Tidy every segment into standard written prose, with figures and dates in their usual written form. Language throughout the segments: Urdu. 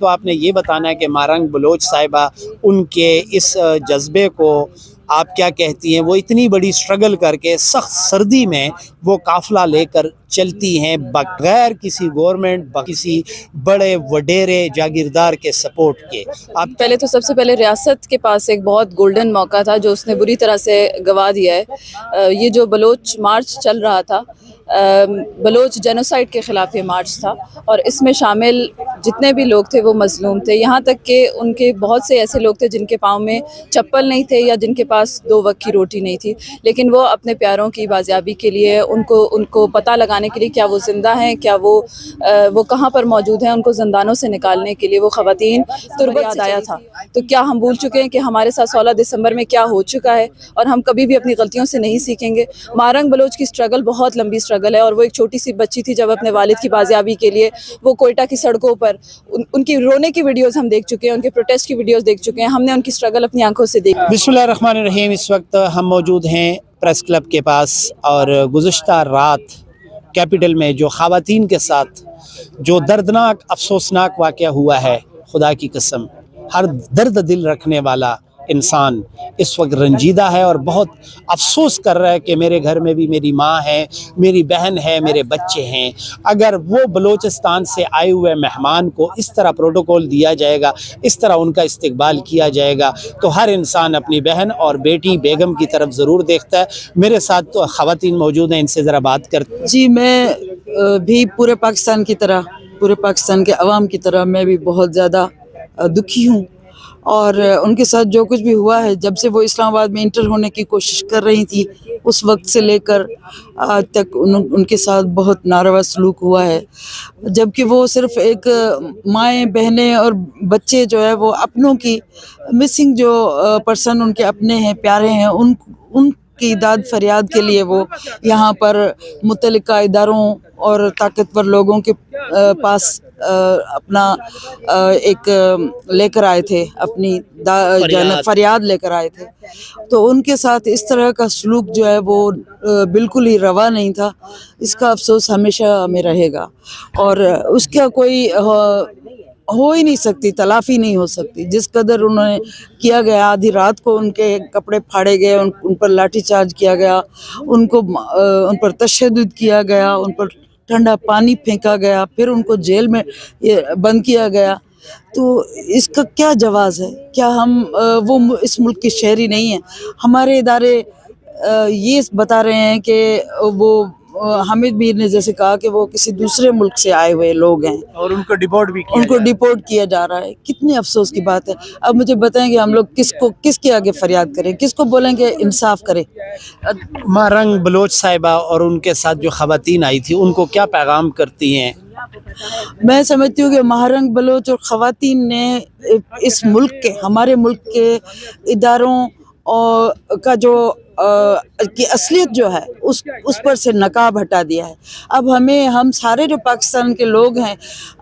تو آپ نے یہ بتانا ہے کہ مارنگ بلوچ صاحبہ ان کے اس جذبے کو آپ کیا کہتی ہیں؟ وہ اتنی بڑی سٹرگل کر کے سخت سردی میں وہ قافلہ لے کر چلتی ہیں بغیر کسی گورنمنٹ کسی بڑے وڈیرے جاگیردار کے سپورٹ کے۔ آپ پہلے تو سب سے پہلے ریاست کے پاس ایک بہت گولڈن موقع تھا جو اس نے بری طرح سے گوا دیا ہے۔ یہ جو بلوچ مارچ چل رہا تھا، بلوچ جینوسائیڈ کے خلاف یہ مارچ تھا، اور اس میں شامل جتنے بھی لوگ تھے وہ مظلوم تھے، یہاں تک کہ ان کے بہت سے ایسے لوگ تھے جن کے پاؤں میں چپل نہیں تھے یا جن کے پاس 2 وقت کی روٹی نہیں تھی، لیکن وہ اپنے پیاروں کی بازیابی کے لیے ان کو پتہ لگانے کے لیے کیا وہ زندہ ہیں، کیا وہ کہاں پر موجود ہیں، ان کو زندانوں سے نکالنے کے لیے وہ خواتین تربت سے آیا تھا۔ تو کیا ہم بھول چکے ہیں کہ ہمارے ساتھ 16 دسمبر میں کیا ہو چکا ہے، اور ہم کبھی بھی اپنی غلطیوں سے نہیں سیکھیں گے؟ مارنگ بلوچ کی سٹرگل بہت لمبی سٹرگل ہے، اور وہ ایک چھوٹی سی بچی تھی جب اپنے والد کی بازیابی کے لیے وہ کوئٹہ کی سڑکوں پر ان کی رونے کی ویڈیوز ہم دیکھ چکے ہیں، ان کے پروٹیسٹ کی ویڈیوز دیکھ چکے ہیں، ہم نے ان کی سٹرگل اپنی آنکھوں سے دیکھی۔ بسم اللہ الرحمن الرحیم۔ اس وقت ہم موجود ہیں پریس کلب کے پاس، اور گزشتہ رات کیپٹل میں جو خواتین کے ساتھ جو دردناک افسوسناک واقعہ ہوا ہے، خدا کی قسم ہر درد دل رکھنے والا انسان اس وقت رنجیدہ ہے اور بہت افسوس کر رہا ہے کہ میرے گھر میں بھی میری ماں ہے، میری بہن ہے، میرے بچے ہیں۔ اگر وہ بلوچستان سے آئے ہوئے مہمان کو اس طرح پروٹوکول دیا جائے گا، اس طرح ان کا استقبال کیا جائے گا، تو ہر انسان اپنی بہن اور بیٹی بیگم کی طرف ضرور دیکھتا ہے۔ میرے ساتھ تو خواتین موجود ہیں، ان سے ذرا بات کرتے ہیں۔ جی، میں بھی پورے پاکستان کی طرح، پورے پاکستان کے عوام کی طرح میں بھی بہت زیادہ دکھی ہوں، اور ان کے ساتھ جو کچھ بھی ہوا ہے، جب سے وہ اسلام آباد میں انٹر ہونے کی کوشش کر رہی تھی اس وقت سے لے کر آج تک ان کے ساتھ بہت ناروا سلوک ہوا ہے، جبکہ وہ صرف ایک مائیں بہنیں اور بچے جو ہے وہ اپنوں کی مسنگ جو پرسن ان کے اپنے ہیں، پیارے ہیں، ان کی داد فریاد کے لیے وہ یہاں پر متعلقہ اداروں اور طاقتور لوگوں کے پاس اپنا ایک لے کر آئے تھے، اپنی فریاد لے کر آئے تھے۔ تو ان کے ساتھ اس طرح کا سلوک جو ہے وہ بالکل ہی روا نہیں تھا، اس کا افسوس ہمیشہ میں رہے گا، اور اس کا کوئی ہو ہی نہیں سکتی، تلافی نہیں ہو سکتی۔ جس قدر انہوں نے کیا گیا، آدھی رات کو ان کے کپڑے پھاڑے گئے، ان پر لاٹھی چارج کیا گیا، ان پر تشدد کیا گیا، ان پر ٹھنڈا پانی پھینکا گیا، پھر ان کو جیل میں بند کیا گیا، تو اس کا کیا جواز ہے؟ کیا ہم وہ اس ملک کے شہری نہیں ہیں؟ ہمارے ادارے یہ بتا رہے ہیں کہ وہ حامد میر نے جیسے کہا کہ وہ کسی دوسرے ملک سے آئے ہوئے لوگ ہیں، اور ان کو ڈیپورٹ کیا جا رہا ہے۔ کتنی افسوس کی بات ہے۔ اب مجھے بتائیں کہ ہم لوگ کس کے آگے فریاد کریں، کس کو بولیں کہ انصاف کرے؟ مارنگ بلوچ صاحبہ اور ان کے ساتھ جو خواتین آئی تھی ان کو کیا پیغام کرتی ہیں؟ میں سمجھتی ہوں کہ مہرنگ بلوچ اور خواتین نے اس ملک کے، ہمارے ملک کے اداروں کا جو کی اصلیت جو ہے اس پر سے نقاب ہٹا دیا ہے۔ اب ہم سارے جو پاکستان کے لوگ ہیں،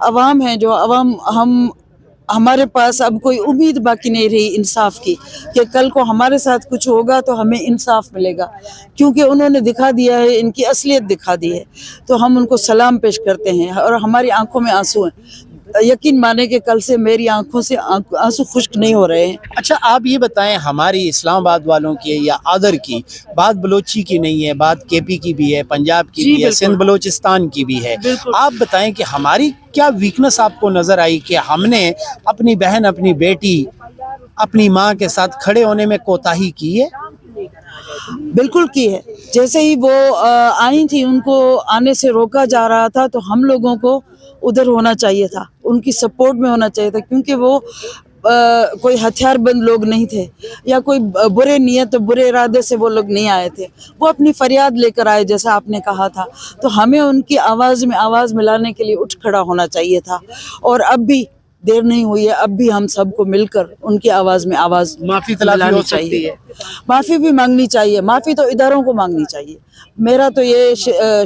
عوام ہیں، جو عوام ہمارے پاس اب کوئی امید باقی نہیں رہی انصاف کی، کہ کل کو ہمارے ساتھ کچھ ہوگا تو ہمیں انصاف ملے گا، کیونکہ انہوں نے دکھا دیا ہے، ان کی اصلیت دکھا دی ہے۔ تو ہم ان کو سلام پیش کرتے ہیں، اور ہماری آنکھوں میں آنسو ہیں۔ یقین مانے کہ کل سے میری آنکھوں سے آنسو خشک نہیں ہو رہے ہیں۔ اچھا، آپ یہ بتائیں، ہماری اسلام آباد والوں کی یا آدر کی بات بلوچی کی نہیں ہے، بات کے پی کی بھی ہے، پنجاب کی بھی ہے، سندھ بلوچستان کی بھی ہے۔ آپ بتائیں کہ ہماری کیا ویکنس آپ کو نظر آئی کہ ہم نے اپنی بہن، اپنی بیٹی، اپنی ماں کے ساتھ کھڑے ہونے میں کوتاہی کی ہے؟ بالکل کی ہے۔ جیسے ہی وہ آئی تھی، ان کو آنے سے روکا جا رہا تھا، تو ہم لوگوں کو ادھر ہونا چاہیے تھا، ان کی سپورٹ میں ہونا چاہیے تھا، کیونکہ وہ کوئی ہتھیار بند لوگ نہیں تھے، یا کوئی برے نیت برے ارادے سے وہ لوگ نہیں آئے تھے، وہ اپنی فریاد لے کر آئے، جیسا آپ نے کہا تھا۔ تو ہمیں ان کی آواز میں آواز ملانے کے لیے اٹھ کھڑا ہونا چاہیے تھا، اور اب بھی دیر نہیں ہوئی ہے، اب بھی ہم سب کو مل کر ان کی آواز میں آواز معافی تلافی ہو سکتی ہے، معافی بھی مانگنی چاہیے، معافی تو اداروں کو مانگنی چاہیے۔ میرا تو یہ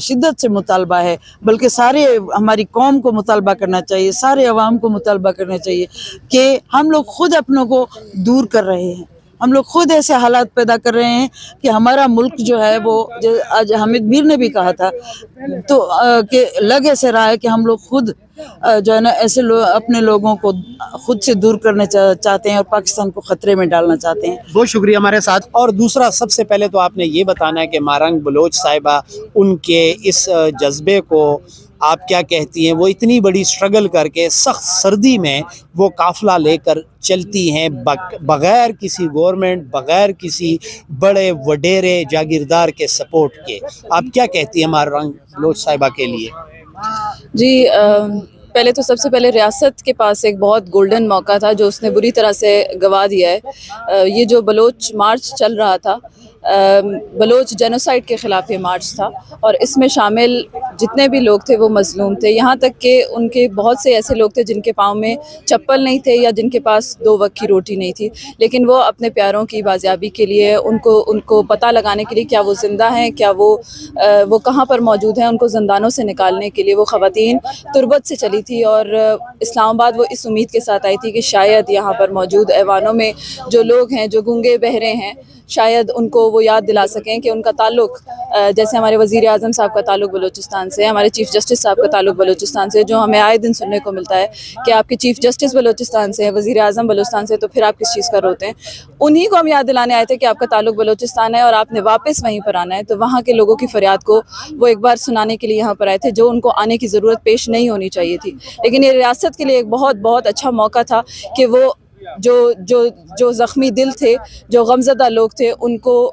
شدت سے مطالبہ ہے، بلکہ سارے ہماری قوم کو مطالبہ کرنا چاہیے، سارے عوام کو مطالبہ کرنا چاہیے کہ ہم لوگ خود اپنوں کو دور کر رہے ہیں، ہم لوگ خود ایسے حالات پیدا کر رہے ہیں کہ ہمارا ملک جو ہے وہ آج حامد میر نے بھی کہا تھا تو کہ لگ ایسے رہا ہے کہ ہم لوگ خود جو ہے نا ایسے اپنے لوگوں کو خود سے دور کرنا چاہتے ہیں اور پاکستان کو خطرے میں ڈالنا چاہتے ہیں. بہت شکریہ ہمارے ساتھ. اور دوسرا سب سے پہلے تو آپ نے یہ بتانا ہے کہ مارنگ بلوچ صاحبہ ان کے اس جذبے کو آپ کیا کہتی ہیں؟ وہ اتنی بڑی سٹرگل کر کے سخت سردی میں وہ قافلہ لے کر چلتی ہیں بغیر کسی گورنمنٹ، بغیر کسی بڑے وڈیرے جاگیردار کے سپورٹ کے. آپ کیا کہتی ہیں مارنگ بلوچ صاحبہ کے لیے؟ جی پہلے تو سب سے پہلے ریاست کے پاس ایک بہت گولڈن موقع تھا جو اس نے بری طرح سے گوا دیا ہے. یہ جو بلوچ مارچ چل رہا تھا، بلوچ جینوسائیڈ کے خلاف یہ مارچ تھا، اور اس میں شامل جتنے بھی لوگ تھے وہ مظلوم تھے. یہاں تک کہ ان کے بہت سے ایسے لوگ تھے جن کے پاؤں میں چپل نہیں تھے یا جن کے پاس 2 وقت کی روٹی نہیں تھی، لیکن وہ اپنے پیاروں کی بازیابی کے لیے، ان کو پتہ لگانے کے لیے کیا وہ زندہ ہیں، کیا وہ کہاں پر موجود ہیں، ان کو زندانوں سے نکالنے کے لیے وہ خواتین تربت سے چلی تھی. اور اسلام آباد وہ اس امید کے ساتھ آئی تھی کہ شاید یہاں پر موجود ایوانوں میں جو لوگ ہیں جو گونگے بہرے ہیں، شاید ان کو وہ یاد دلا سکیں کہ ان کا تعلق، جیسے ہمارے وزیر اعظم صاحب کا تعلق بلوچستان سے، ہمارے چیف جسٹس صاحب کا تعلق بلوچستان سے، جو ہمیں آئے دن سننے کو ملتا ہے کہ آپ کے چیف جسٹس بلوچستان سے، وزیر اعظم بلوچستان سے، تو پھر آپ کس چیز کا روتے ہیں. انہی کو ہم یاد دلانے آئے تھے کہ آپ کا تعلق بلوچستان ہے اور آپ نے واپس وہیں پر آنا ہے. تو وہاں کے لوگوں کی فریاد کو وہ ایک بار سنانے کے لیے یہاں پر آئے تھے، جو ان کو آنے کی ضرورت پیش نہیں ہونی چاہیے تھی. لیکن یہ ریاست کے لیے ایک بہت بہت اچھا موقع تھا کہ وہ جو زخمی دل تھے، جو غمزدہ لوگ تھے، ان کو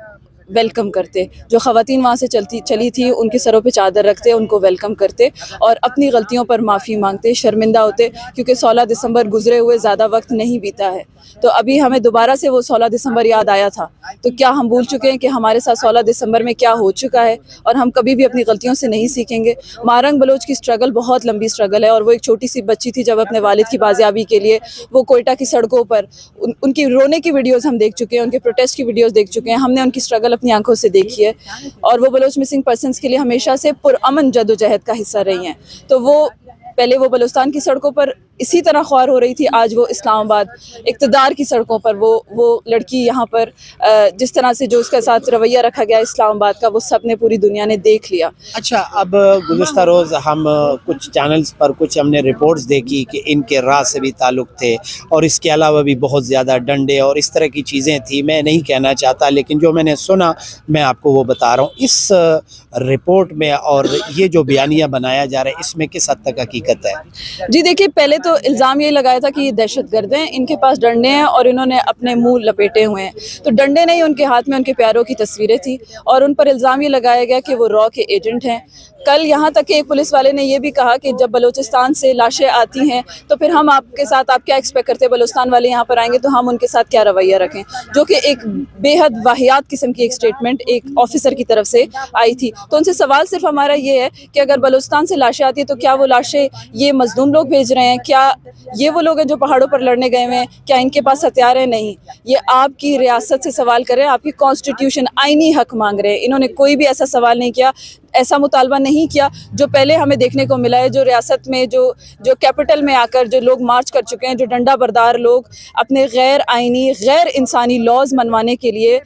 ویلکم کرتے. جو خواتین وہاں سے چلی تھی ان کے سروں پہ چادر رکھتے، ان کو ویلکم کرتے اور اپنی غلطیوں پر معافی مانگتے، شرمندہ ہوتے، کیونکہ 16 دسمبر گزرے ہوئے زیادہ وقت نہیں بیتا ہے. تو ابھی ہمیں دوبارہ سے وہ 16 دسمبر یاد آیا تھا. تو کیا ہم بھول چکے ہیں کہ ہمارے ساتھ 16 دسمبر میں کیا ہو چکا ہے، اور ہم کبھی بھی اپنی غلطیوں سے نہیں سیکھیں گے؟ مارنگ بلوچ کی سٹرگل بہت لمبی سٹرگل ہے، اور وہ ایک چھوٹی سی بچی تھی جب اپنے والد کی بازیابی کے لیے وہ کوئٹہ کی سڑکوں پر، ان کی رونے کی ویڈیوز ہم دیکھ چکے ہیں، ان کے پروٹیسٹ کی ویڈیوز دیکھ چکے ہیں. ہم نے ان کی سٹرگل اپنی آنکھوں سے دیکھی ہے، اور وہ بلوچ مسنگ پرسنز کے لیے ہمیشہ سے پرامن جدوجہد کا حصہ رہی ہیں. تو وہ پہلے وہ بلوچستان کی سڑکوں پر اسی طرح خوار ہو رہی تھی، آج وہ اسلام آباد اقتدار کی سڑکوں پر وہ لڑکی یہاں پر جس طرح سے جو اس کے ساتھ رویہ رکھا گیا اسلام آباد کا، وہ سب نے، پوری دنیا نے دیکھ لیا. اچھا، اب گزشتہ روز ہم کچھ چینلز پر کچھ ہم نے رپورٹس دیکھی کہ ان کے راہ سے بھی تعلق تھے، اور اس کے علاوہ بھی بہت زیادہ ڈنڈے اور اس طرح کی چیزیں تھیں. میں نہیں کہنا چاہتا، لیکن جو میں نے سنا میں آپ کو وہ بتا رہا ہوں. اس رپورٹ میں اور یہ جو بیانیہ بنایا جا رہا ہے، اس میں کس حد تک حقیقت ہے؟ جی دیکھیے، پہلے تو الزام یہ لگایا تھا کہ یہ دہشت گرد ہیں، ان کے پاس ڈنڈے ہیں اور انہوں نے اپنے منہ لپیٹے ہوئے ہیں. تو ڈنڈے نہیں، ان کے ہاتھ میں ان کے پیاروں کی تصویریں تھیں، اور ان پر الزام یہ لگایا گیا کہ وہ را کے ایجنٹ ہیں. کل یہاں تک کہ ایک پولیس والے نے یہ بھی کہا کہ جب بلوچستان سے لاشیں آتی ہیں تو پھر ہم آپ کے ساتھ، آپ کیا ایکسپیکٹ کرتے ہیں، بلوچستان والے یہاں پر آئیں گے تو ہم ان کے ساتھ کیا رویہ رکھیں، جو کہ ایک بے حد واہیات قسم کی ایک سٹیٹمنٹ ایک آفیسر کی طرف سے آئی تھی. تو ان سے سوال صرف ہمارا یہ ہے کہ اگر بلوچستان سے لاشیں آتی ہیں تو کیا وہ لاشیں یہ مظلوم لوگ بھیج رہے ہیں؟ کیا یہ وہ لوگ ہیں جو پہاڑوں پر لڑنے گئے ہوئے ہیں؟ کیا ان کے پاس ہتھیار ہیں؟ نہیں. یہ آپ کی ریاست سے سوال کر رہے ہیں، آپ کی کانسٹیٹیوشن آئینی حق مانگ رہے ہیں. انہوں نے کوئی بھی ایسا سوال نہیں کیا، ایسا مطالبہ نہیں کیا جو پہلے ہمیں دیکھنے کو ملا ہے. جو ریاست میں جو کیپٹل میں آ کر جو لوگ مارچ کر چکے ہیں، جو ڈنڈا بردار لوگ اپنے غیر آئینی، غیر انسانی لاز منوانے کے لیے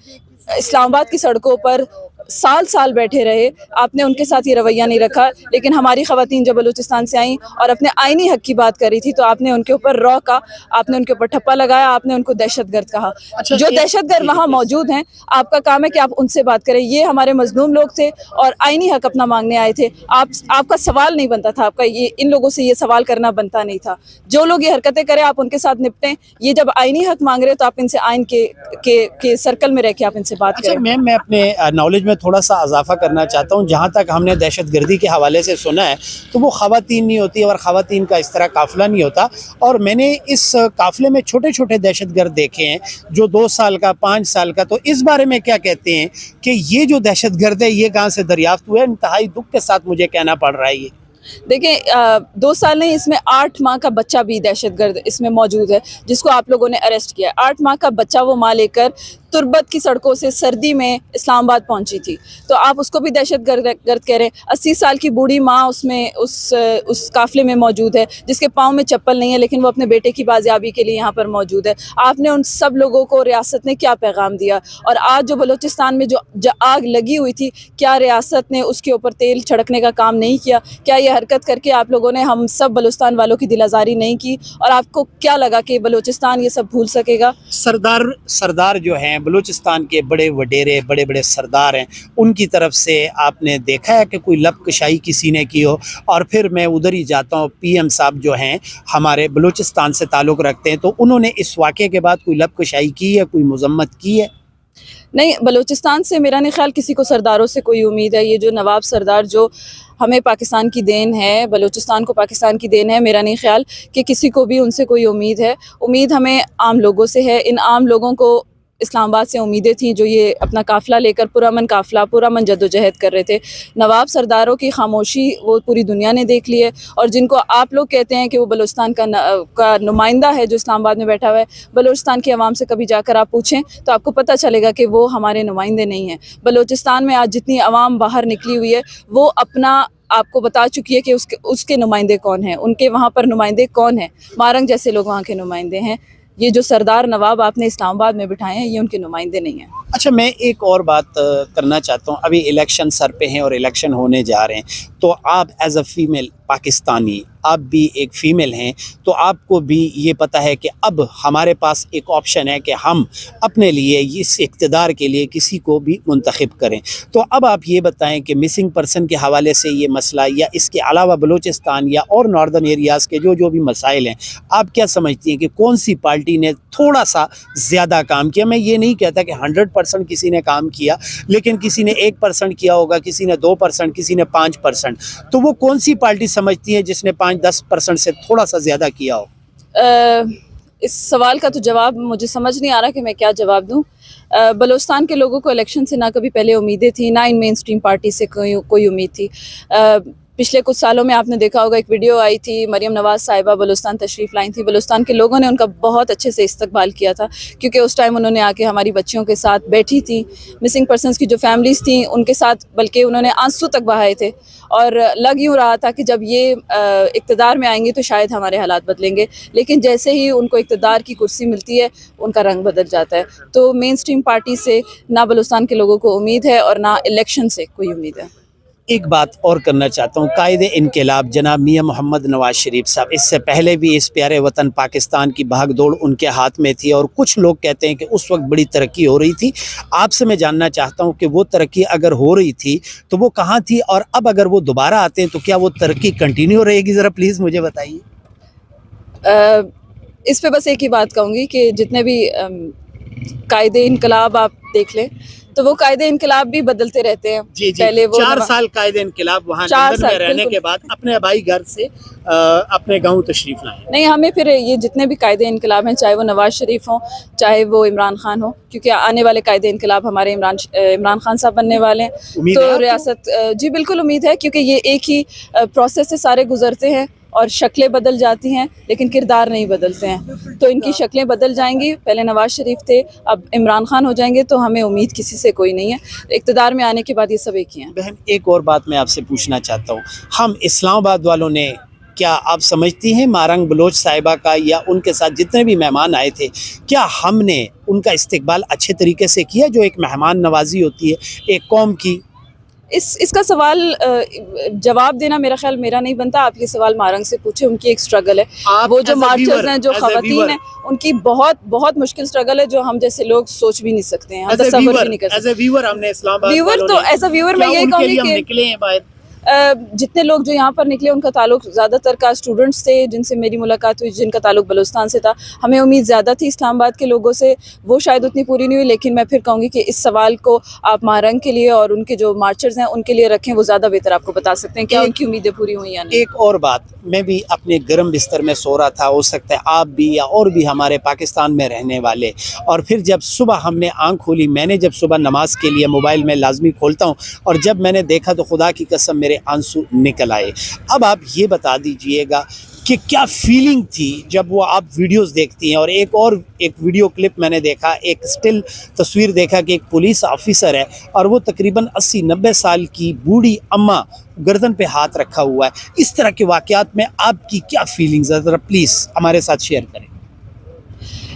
اسلام آباد کی سڑکوں پر سال بیٹھے رہے، آپ نے ان کے ساتھ یہ رویہ نہیں رکھا. لیکن ہماری خواتین جب بلوچستان سے آئیں اور اپنے آئینی حق کی بات کر رہی تھی تو آپ نے ان کے اوپر را کا، آپ نے ان کے اوپر ٹھپا لگایا، آپ نے ان کو دہشت گرد کہا. جو دہشت گرد وہاں موجود ہیں، آپ کا کام ہے کہ آپ ان سے بات کریں. یہ ہمارے مظلوم لوگ تھے اور آئینی حق اپنا مانگنے آئے تھے. آپ کا سوال نہیں بنتا تھا، آپ کا ان لوگوں سے یہ سوال کرنا بنتا نہیں تھا. جو لوگ یہ حرکتیں کریں آپ ان کے ساتھ نپٹیں. یہ جب آئینی حق مانگ رہے تو آپ ان سے آئین کے سرکل میں رہ کے آپ ان سے بات کریں. اچھا، میں اپنے نالج میں تھوڑا سا اضافہ کرنا چاہتا ہوں. جہاں تک ہم نے دہشت گردی کے حوالے سے سنا ہے تو وہ خواتین نہیں ہوتی، اور خواتین کا اس طرح قافلہ نہیں ہوتا. اور میں نے اس قافلے میں چھوٹے چھوٹے دہشت گرد دیکھے ہیں، جو 2 سال کا، 5 سال کا. تو اس بارے میں کیا کہتے ہیں کہ یہ جو دہشت گرد ہے یہ کہاں سے دریافت ہوئے؟ انتہائی دکھ کے ساتھ مجھے کہنا پڑ رہا ہے. یہ دیکھیں 2 سال نہیں، اس میں 8 ماہ کا بچہ بھی دہشت گرد اس میں موجود ہے جس کو آپ لوگوں نے اریسٹ کیا ہے. 8 ماہ کا بچہ وہ ماں لے کر تربت کی سڑکوں سے سردی میں اسلام آباد پہنچی تھی. تو آپ اس کو بھی دہشت گرد کہہ رہے ہیں. 80 سال کی بوڑھی ماں اس قافلے میں موجود ہے جس کے پاؤں میں چپل نہیں ہے, لیکن وہ اپنے بیٹے کی بازیابی کے لیے یہاں پر موجود ہے. آپ نے ان سب لوگوں کو ریاست نے کیا پیغام دیا؟ اور آج جو بلوچستان میں جو آگ لگی ہوئی تھی, کیا ریاست نے اس کے اوپر تیل چھڑکنے کا کام نہیں کیا؟ کیا یہ حرکت کر کے آپ لوگوں نے ہم سب بلوچستان والوں کی دل آزاری نہیں کی؟ اور آپ کو کیا لگا کہ بلوچستان یہ سب بھول سکے گا؟ سردار جو ہیں بلوچستان کے بڑے وڈیرے بڑے بڑے سردار ہیں, ان کی طرف سے آپ نے دیکھا ہے کہ کوئی لب کشائی کسی نے کی ہو؟ اور پھر میں ادھر ہی جاتا ہوں, پی ایم صاحب جو ہیں ہمارے بلوچستان سے تعلق رکھتے ہیں, تو انہوں نے اس واقعے کے بعد کوئی لب کشائی کی ہے, کوئی مذمت کی ہے؟ نہیں, بلوچستان سے میرا نہیں خیال کسی کو سرداروں سے کوئی امید ہے. یہ جو نواب سردار جو ہمیں پاکستان کی دین ہے, بلوچستان کو پاکستان کی دین ہے, میرا نہیں خیال کہ کسی کو بھی ان سے کوئی امید ہے. امید ہمیں عام لوگوں سے ہے. ان عام لوگوں کو اسلام آباد سے امیدیں تھیں جو یہ اپنا قافلہ لے کر پرامن قافلہ پرامن جدوجہد کر رہے تھے. نواب سرداروں کی خاموشی وہ پوری دنیا نے دیکھ لی ہے, اور جن کو آپ لوگ کہتے ہیں کہ وہ بلوچستان کا نمائندہ ہے جو اسلام آباد میں بیٹھا ہوا ہے, بلوچستان کی عوام سے کبھی جا کر آپ پوچھیں تو آپ کو پتہ چلے گا کہ وہ ہمارے نمائندے نہیں ہیں. بلوچستان میں آج جتنی عوام باہر نکلی ہوئی ہے وہ اپنا آپ کو بتا چکی ہے کہ اس کے نمائندے کون ہیں, ان کے وہاں پر نمائندے کون ہیں. مارنگ جیسے لوگ وہاں کے نمائندے ہیں. یہ جو سردار نواب آپ نے اسلام آباد میں بٹھائے ہیں یہ ان کے نمائندے نہیں ہیں. اچھا, میں ایک اور بات کرنا چاہتا ہوں. ابھی الیکشن سر پہ ہیں اور الیکشن ہونے جا رہے ہیں, تو آپ ایز اے فیمیل پاکستانی, آپ بھی ایک فیمیل ہیں, تو آپ کو بھی یہ پتہ ہے کہ اب ہمارے پاس ایک آپشن ہے کہ ہم اپنے لیے اس اقتدار کے لیے کسی کو بھی منتخب کریں. تو اب آپ یہ بتائیں کہ مسنگ پرسن کے حوالے سے یہ مسئلہ, یا اس کے علاوہ بلوچستان یا اور ناردرن ایریاز کے جو بھی مسائل ہیں, آپ کیا سمجھتی ہیں کہ کون سی پارٹی نے تھوڑا سا زیادہ کام کیا؟ میں یہ نہیں کہتا کہ 100% کسی نے کام کیا, لیکن کسی نے 1% کیا ہوگا, کسی نے 2%, کسی نے 5%. تو وہ کون سی پارٹی سمجھتی ہے جس نے 5-10% سے تھوڑا سا زیادہ کیا ہو؟ اس سوال کا تو جواب مجھے سمجھ نہیں آ رہا کہ میں کیا جواب دوں. بلوچستان کے لوگوں کو الیکشن سے نہ کبھی پہلے امیدیں تھیں, نہ ان مین سٹریم پارٹی سے کوئی امید تھی. پچھلے کچھ سالوں میں آپ نے دیکھا ہوگا ایک ویڈیو آئی تھی, مریم نواز صاحبہ بلوچستان تشریف لائیں تھیں. بلوچستان کے لوگوں نے ان کا بہت اچھے سے استقبال کیا تھا, کیونکہ اس ٹائم انہوں نے آ کے ہماری بچیوں کے ساتھ بیٹھی تھیں. مسنگ پرسنس کی جو فیملیز تھیں ان کے ساتھ بلکہ انہوں نے آنسو تک بہائے تھے, اور لگ یوں رہا تھا کہ جب یہ اقتدار میں آئیں گے تو شاید ہمارے حالات بدلیں گے. لیکن جیسے ہی ان کو اقتدار کی کرسی ملتی ہے ان کا رنگ بدل جاتا ہے. تو مین سٹریم پارٹی سے نہ بلوچستان کے لوگوں کو امید ہے اور نہ الیکشن سے کوئی امید ہے. ایک بات اور کرنا چاہتا ہوں, قائد انقلاب جناب میاں محمد نواز شریف صاحب, اس سے پہلے بھی اس پیارے وطن پاکستان کی بھاگ دوڑ ان کے ہاتھ میں تھی, اور کچھ لوگ کہتے ہیں کہ اس وقت بڑی ترقی ہو رہی تھی. آپ سے میں جاننا چاہتا ہوں کہ وہ ترقی اگر ہو رہی تھی تو وہ کہاں تھی, اور اب اگر وہ دوبارہ آتے ہیں تو کیا وہ ترقی کنٹینیو رہے گی؟ ذرا پلیز مجھے بتائیے. اس پہ بس ایک ہی بات کہوں گی کہ جتنے بھی قائد انقلاب آپ دیکھ لیں تو وہ قائد انقلاب بھی بدلتے رہتے ہیں. جی پہلے وہ 4 سال قائد انقلاب وہاں 4 لندن میں سال رہنے بالکل. کے بعد اپنے آبائی گھر سے اپنے گاؤں تشریف لائے. نہیں, ہمیں پھر یہ جتنے بھی قائد انقلاب ہیں, چاہے وہ نواز شریف ہوں, چاہے وہ عمران خان ہوں, کیونکہ آنے والے قائد انقلاب ہمارے عمران خان صاحب بننے والے ہیں. امید ہے آپ تو کو؟ ریاست جی بالکل امید ہے, کیونکہ یہ ایک ہی پروسیس سے سارے گزرتے ہیں, اور شکلیں بدل جاتی ہیں لیکن کردار نہیں بدلتے ہیں. تو ان کی شکلیں بدل جائیں گی. پہلے نواز شریف تھے, اب عمران خان ہو جائیں گے, تو ہمیں امید کسی سے کوئی نہیں ہے. اقتدار میں آنے کے بعد یہ سب ایک ہی ہیں. بہن, ایک اور بات میں آپ سے پوچھنا چاہتا ہوں. ہم اسلام آباد والوں نے, کیا آپ سمجھتی ہیں مارنگ بلوچ صاحبہ کا یا ان کے ساتھ جتنے بھی مہمان آئے تھے, کیا ہم نے ان کا استقبال اچھے طریقے سے کیا, جو ایک مہمان نوازی ہوتی ہے ایک قوم کی؟ اس کا سوال جواب دینا میرا خیال میرا نہیں بنتا. آپ یہ سوال مارنگ سے پوچھیں, ان کی ایک سٹرگل ہے. وہ جو مارچرز ہیں, جو خواتین ہیں, ان کی بہت بہت مشکل سٹرگل ہے, جو ہم جیسے لوگ سوچ بھی نہیں سکتے ہیں, ہم تصور بھی نہیں کر سکتے. ایز اے ویور ہم نے اسلام آباد ویور تو ایز اے ویور میں یہی کہوں گی کہ نکلے ہیں باہر. جتنے لوگ جو یہاں پر نکلے ان کا تعلق زیادہ تر کا اسٹوڈنٹس تھے جن سے میری ملاقات ہوئی, جن کا تعلق بلوچستان سے تھا. ہمیں امید زیادہ تھی اسلام آباد کے لوگوں سے, وہ شاید اتنی پوری نہیں ہوئی. لیکن میں پھر کہوں گی کہ اس سوال کو آپ مارنگ کے لیے اور ان کے جو مارچرز ہیں ان کے لیے رکھیں, وہ زیادہ بہتر آپ کو بتا سکتے ہیں کیا ان کی امیدیں پوری ہوئی یا نہیں. ایک اور بات, میں بھی اپنے گرم بستر میں سو رہا تھا, ہو سکتا ہے آپ بھی یا اور بھی ہمارے پاکستان میں رہنے والے, اور پھر جب صبح ہم نے آنکھ کھولی, میں نے جب صبح نماز کے لیے موبائل میں لازمی کھولتا ہوں, اور جب میں نے دیکھا تو خدا کی قسم میرے آنسو نکل آئے. اب آپ یہ بتا دیجئے گا کہ کیا فیلنگ تھی جب وہ آپ ویڈیوز دیکھتی ہیں. اور ایک ویڈیو کلپ میں نے دیکھا, ایک سٹل تصویر دیکھا کہ ایک پولیس آفیسر ہے اور وہ تقریباً 80-90 سال کی بوڑھی اماں گردن پہ ہاتھ رکھا ہوا ہے. اس طرح کے واقعات میں آپ کی کیا فیلنگز ہے, ذرا پلیز ہمارے ساتھ شیئر کریں.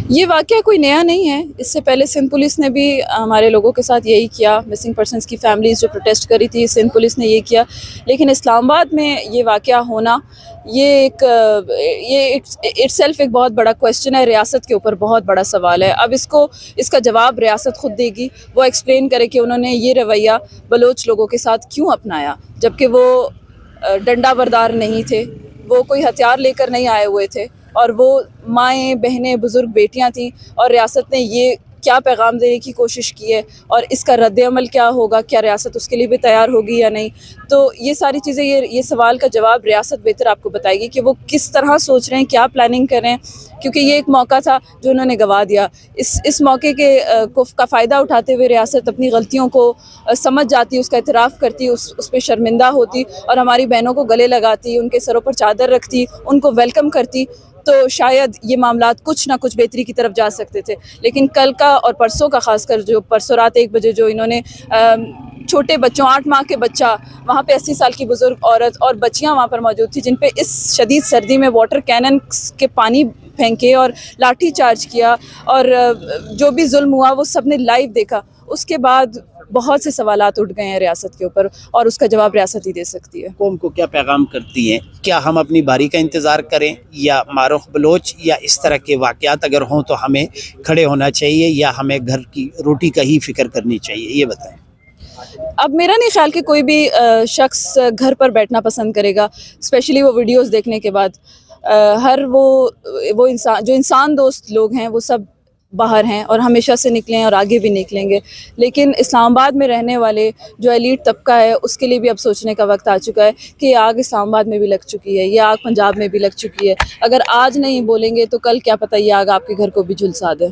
یہ واقعہ کوئی نیا نہیں ہے. اس سے پہلے سندھ پولیس نے بھی ہمارے لوگوں کے ساتھ یہی کیا. مسنگ پرسنس کی فیملیز جو پروٹیسٹ کری تھی, سندھ پولیس نے یہ کیا. لیکن اسلام آباد میں یہ واقعہ ہونا, یہ اٹ سیلف ایک بہت بڑا کویسچن ہے. ریاست کے اوپر بہت بڑا سوال ہے. اب اس کا جواب ریاست خود دے گی. وہ ایکسپلین کرے کہ انہوں نے یہ رویہ بلوچ لوگوں کے ساتھ کیوں اپنایا, جبکہ وہ ڈنڈا بردار نہیں تھے, وہ کوئی ہتھیار لے کر نہیں آئے ہوئے تھے, اور وہ مائیں, بہنیں, بزرگ بیٹیاں تھیں. اور ریاست نے یہ کیا پیغام دینے کی کوشش کی ہے, اور اس کا رد عمل کیا ہوگا, کیا ریاست اس کے لیے بھی تیار ہوگی یا نہیں. تو یہ ساری چیزیں, یہ سوال کا جواب ریاست بہتر آپ کو بتائے گی کہ وہ کس طرح سوچ رہے ہیں, کیا پلاننگ کر رہے ہیں. کیونکہ یہ ایک موقع تھا جو انہوں نے گنوا دیا. اس موقع کا فائدہ اٹھاتے ہوئے ریاست اپنی غلطیوں کو سمجھ جاتی, اس کا اعتراف کرتی, اس پہ شرمندہ ہوتی, اور ہماری بہنوں کو گلے لگاتی, ان کے سروں پر چادر رکھتی, ان کو ویلکم کرتی, تو شاید یہ معاملات کچھ نہ کچھ بہتری کی طرف جا سکتے تھے. لیکن کل کا اور پرسوں کا, خاص کر جو پرسوں رات 1 بجے جو انہوں نے چھوٹے بچوں, 8 ماہ کے بچہ, وہاں پہ 80 سال کی بزرگ عورت اور بچیاں وہاں پر موجود تھیں, جن پہ اس شدید سردی میں واٹر کینن کے پانی پھینکے اور لاٹھی چارج کیا, اور جو بھی ظلم ہوا وہ سب نے لائیو دیکھا. اس کے بعد بہت سے سوالات اٹھ گئے ہیں ریاست کے اوپر, اور اس کا جواب ریاست ہی دے سکتی ہے. قوم کو کیا پیغام کرتی ہیں؟ کیا ہم اپنی باری کا انتظار کریں, یا مارخ بلوچ یا اس طرح کے واقعات اگر ہوں تو ہمیں کھڑے ہونا چاہیے, یا ہمیں گھر کی روٹی کا ہی فکر کرنی چاہیے؟ یہ بتائیں. اب میرا نہیں خیال کہ کوئی بھی شخص گھر پر بیٹھنا پسند کرے گا, اسپیشلی وہ ویڈیوز دیکھنے کے بعد. وہ انسان, جو انسان دوست لوگ ہیں, وہ سب باہر ہیں اور ہمیشہ سے نکلے ہیں اور آگے بھی نکلیں گے. لیکن اسلام آباد میں رہنے والے جو ایلیٹ طبقہ ہے, اس کے لیے بھی اب سوچنے کا وقت آ چکا ہے کہ یہ آگ اسلام آباد میں بھی لگ چکی ہے, یہ آگ پنجاب میں بھی لگ چکی ہے. اگر آج نہیں بولیں گے تو کل کیا پتہ یہ آگ آپ کے گھر کو بھی جھلسا دے.